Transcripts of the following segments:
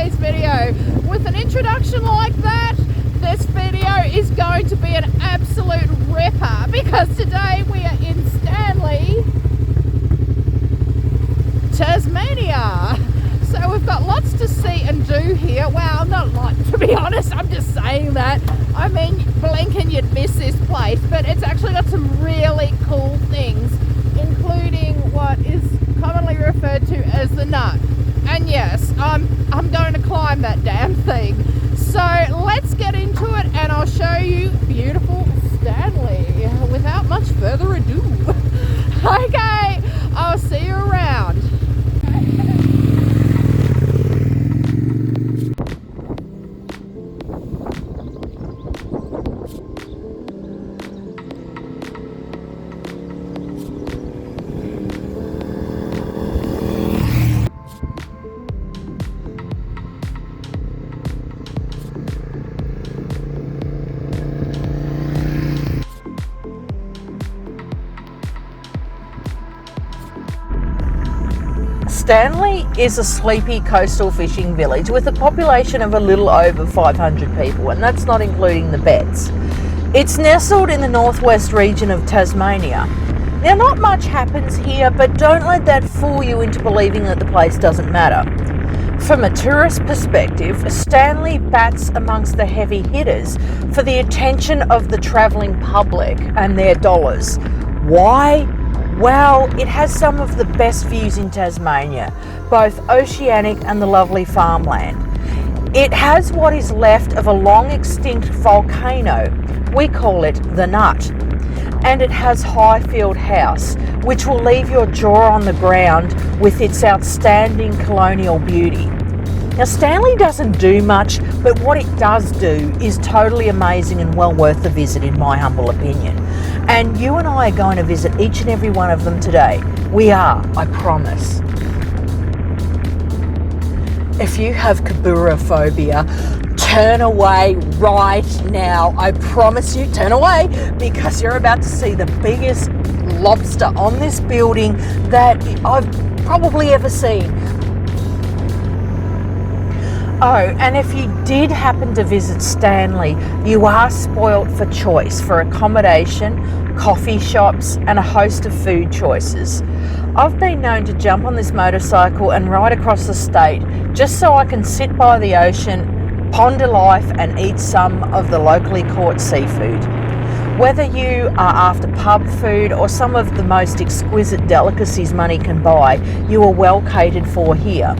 today's video. With an introduction like that, this video is going to be an absolute ripper because today we are in Stanley, Tasmania. So we've got lots to see and do here. Well, not a lot, to be honest. I'm just saying that. I mean, blink and you'd miss this place, but it's actually got some really cool things, including what is commonly referred to as the Nut. And yes, I'm going to climb that damn thing. So let's get into it and I'll show you beautiful Stanley without much further ado. Okay, I'll see you around. Stanley is a sleepy coastal fishing village with a population of a little over 500 people, and that's not including the beds. It's nestled in the northwest region of Tasmania. Now, not much happens here, but don't let that fool you into believing that the place doesn't matter. From a tourist perspective, Stanley bats amongst the heavy hitters for the attention of the travelling public and their dollars. Why? Well, it has some of the best views in Tasmania, both oceanic and the lovely farmland. It has what is left of a long extinct volcano. We call it the Nut. And it has Highfield House, which will leave your jaw on the ground with its outstanding colonial beauty. Now, Stanley doesn't do much, but what it does do is totally amazing and well worth the visit, in my humble opinion. And you and I are going to visit each and every one of them today. We are, I promise. If you have kaburaphobia, turn away right now. I promise you, turn away, because you're about to see the biggest lobster on this building that I've probably ever seen. Oh, and if you did happen to visit Stanley, you are spoilt for choice for accommodation, coffee shops, and a host of food choices. I've been known to jump on this motorcycle and ride across the state just so I can sit by the ocean, ponder life, and eat some of the locally caught seafood. Whether you are after pub food or some of the most exquisite delicacies money can buy, you are well catered for here.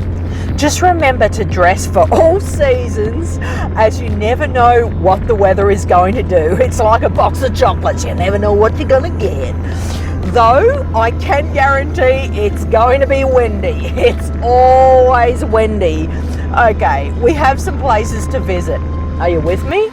Just remember to dress for all seasons, as you never know what the weather is going to do. It's like a box of chocolates, you never know what you're going to get. Though I can guarantee it's going to be windy. It's always windy. Okay, we have some places to visit. Are you with me?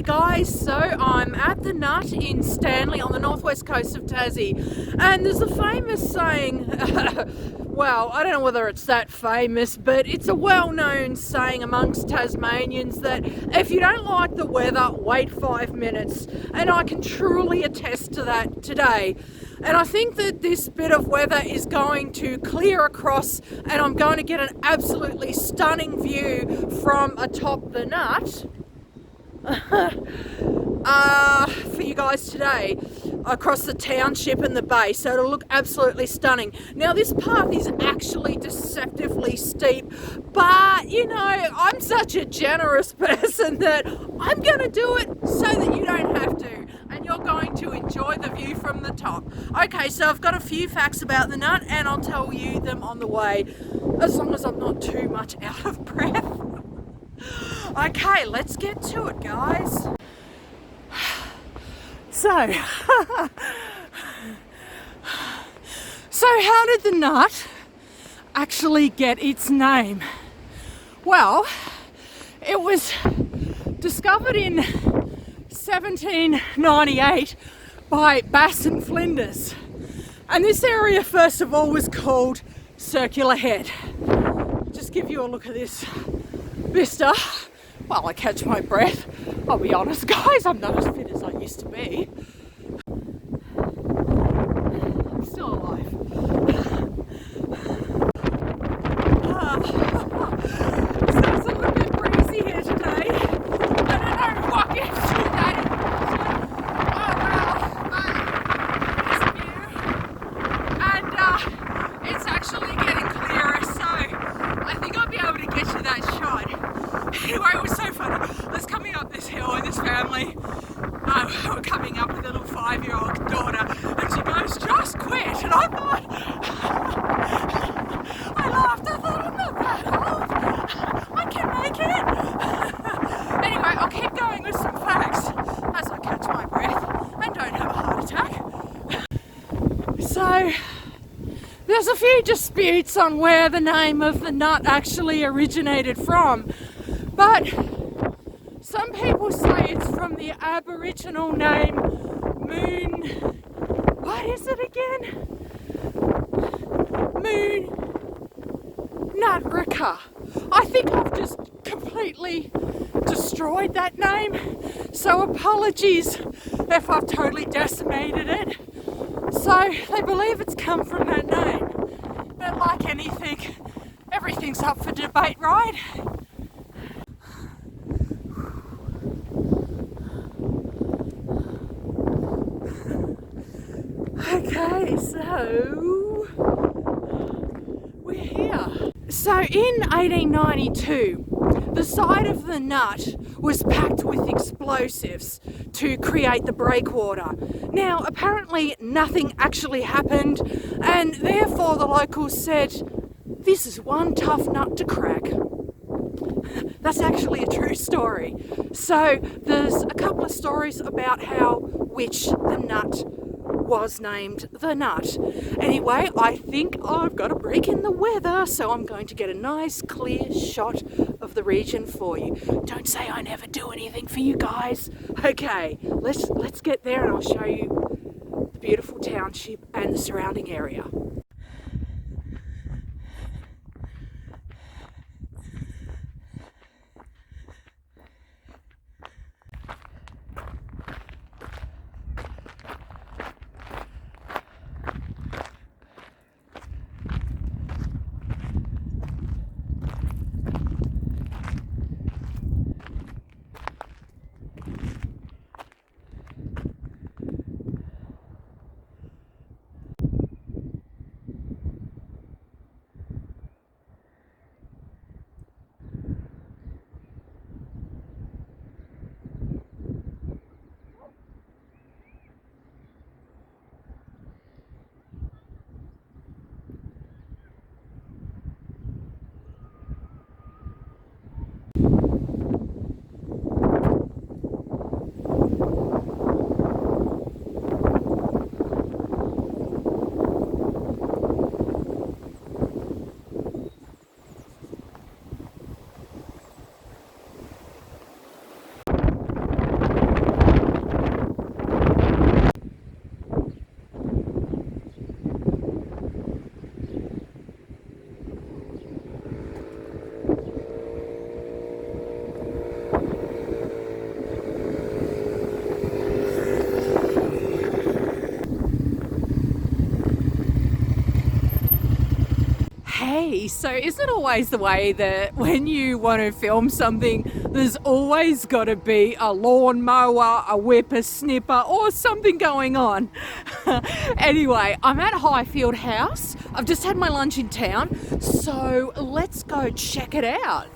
Guys, so I'm at the Nut in Stanley on the northwest coast of Tassie, and there's a famous saying, well, I don't know whether it's that famous, but it's a well-known saying amongst Tasmanians that if you don't like the weather, wait 5 minutes, and I can truly attest to that today. And I think that this bit of weather is going to clear across and I'm going to get an absolutely stunning view from atop the Nut for you guys today across the township and the bay, so it'll look absolutely stunning. Now, this path is actually deceptively steep, but you know, I'm such a generous person that I'm going to do it so that you don't have to, and you're going to enjoy the view from the top. Okay, so I've got a few facts about the Nut and I'll tell you them on the way, as long as I'm not too much out of breath. Okay, let's get to it, guys. So how did the Nut actually get its name? Well, it was discovered in 1798 by Bass and Flinders. And this area, first of all, was called Circular Head. just give you a look at this vista while I catch my breath. I'll be honest, guys, I'm not as fit as I used to be. I'm still alive. It's a little bit breezy here today. I don't know what gets you that. Oh wow, but it's view. And it's actually getting clearer, so I think I'll be able to get you that shot. Anyway, it was so fun. I was coming up this hill with this family. We're coming up with a little 5-year-old daughter, and she goes, "Just quit." And I thought, I laughed. I thought, I'm not that old. I can make it. Anyway, I'll keep going with some facts as I catch my breath and don't have a heart attack. So, there's a few disputes on where the name of the nut actually originated from, but some people say it's from the Aboriginal name Moon. What is it again? Moon Nutrika. I think I've just completely destroyed that name, so apologies if I've totally decimated it. So they believe it's come from that name, but like anything, everything's up for debate, right? Okay, so we're here. So in 1892, the side of the nut was packed with explosives to create the breakwater. Now, apparently nothing actually happened, and therefore the locals said, "This is one tough nut to crack." That's actually a true story. So there's a couple of stories about which the nut was named the nut. Anyway, I think I've got a break in the weather, so I'm going to get a nice clear shot of the region for you. Don't say I never do anything for you guys. Okay, let's get there and I'll show you the beautiful township and the surrounding area. So isn't it always the way that when you want to film something, there's always got to be a lawnmower, a whippersnipper, or something going on? Anyway, I'm at Highfield House. I've just had my lunch in town, so let's go check it out.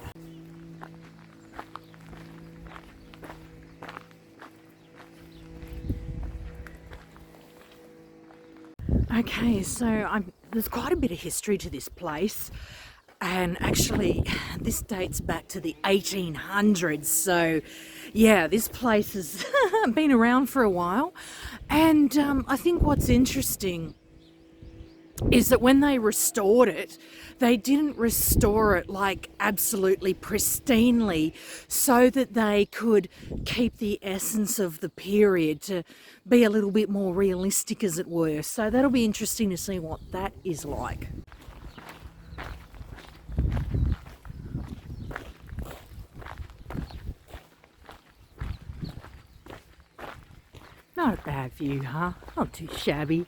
Okay, so there's quite a bit of history to this place, and actually this dates back to the 1800s, so yeah, this place has been around for a while. And I think what's interesting is that when they restored it, they didn't restore it like absolutely pristinely, so that they could keep the essence of the period to be a little bit more realistic, as it were. So that'll be interesting to see what that is like. Not a bad view, huh? Not too shabby.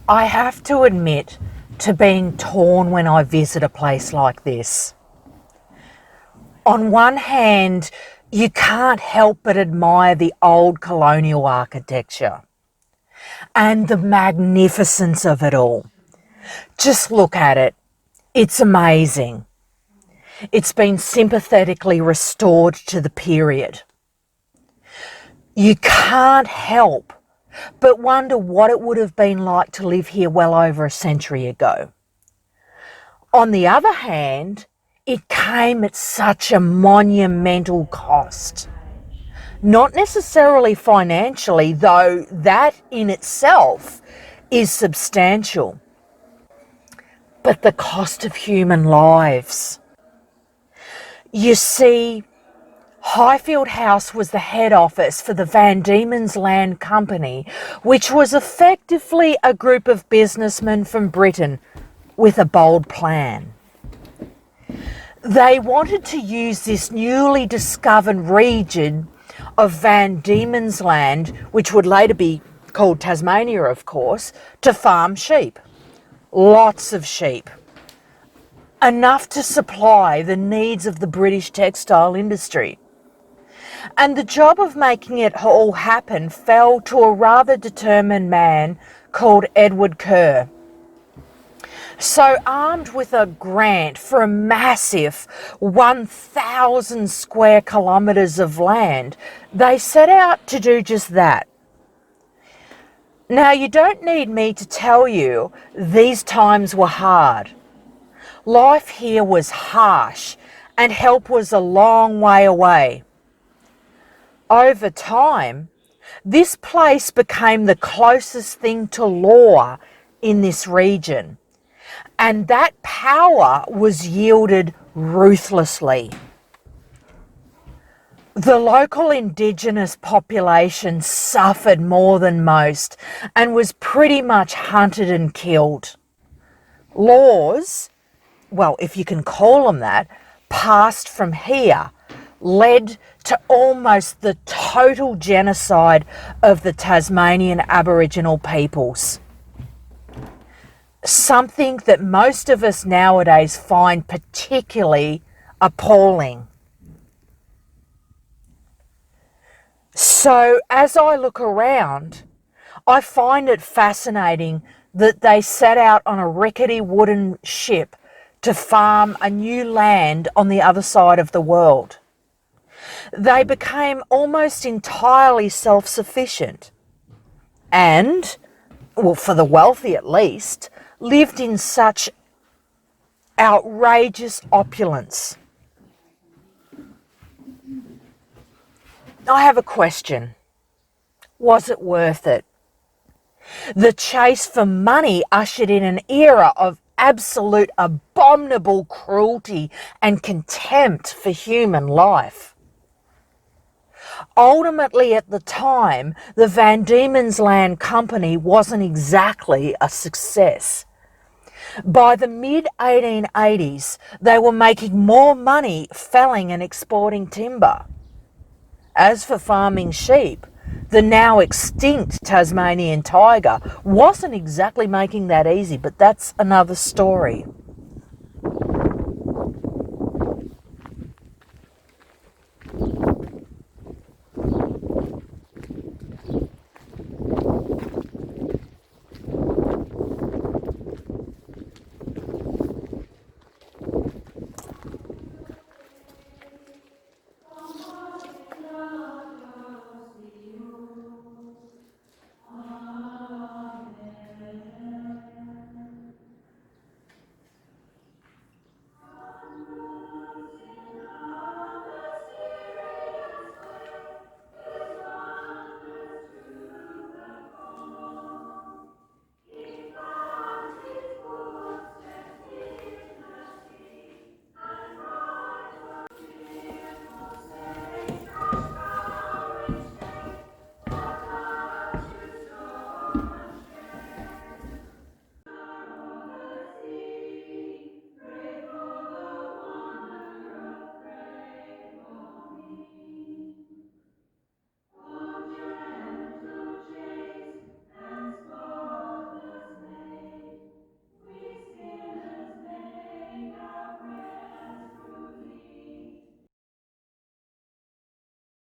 I have to admit to being torn when I visit a place like this. On one hand, you can't help but admire the old colonial architecture and the magnificence of it all. Just look at it. It's amazing. It's been sympathetically restored to the period. You can't help but wonder what it would have been like to live here well over a century ago. On the other hand, it came at such a monumental cost. Not necessarily financially, though that in itself is substantial, but the cost of human lives. You see, Highfield House was the head office for the Diemans Land Company, which was effectively a group of businessmen from Britain with a bold plan. They wanted to use this newly discovered region of Diemans Land, which would later be called Tasmania, of course, to farm sheep. Lots of sheep. Enough to supply the needs of the British textile industry. And the job of making it all happen fell to a rather determined man called Edward Kerr. So, armed with a grant for a massive 1,000 square kilometres of land, they set out to do just that. Now, you don't need me to tell you these times were hard. Life here was harsh and help was a long way away. Over time, this place became the closest thing to law in this region, and that power was yielded ruthlessly. The local Indigenous population suffered more than most and was pretty much hunted and killed. Laws, well, if you can call them that, passed from here led to almost the total genocide of the Tasmanian Aboriginal peoples. Something that most of us nowadays find particularly appalling. So as I look around, I find it fascinating that they set out on a rickety wooden ship to farm a new land on the other side of the world. They became almost entirely self-sufficient and, well, for the wealthy at least, lived in such outrageous opulence. I have a question. Was it worth it? The chase for money ushered in an era of absolute abominable cruelty and contempt for human life. Ultimately, at the time, the Diemans Land Company wasn't exactly a success. By the mid-1880s, they were making more money felling and exporting timber. As for farming sheep, the now extinct Tasmanian tiger wasn't exactly making that easy, but that's another story.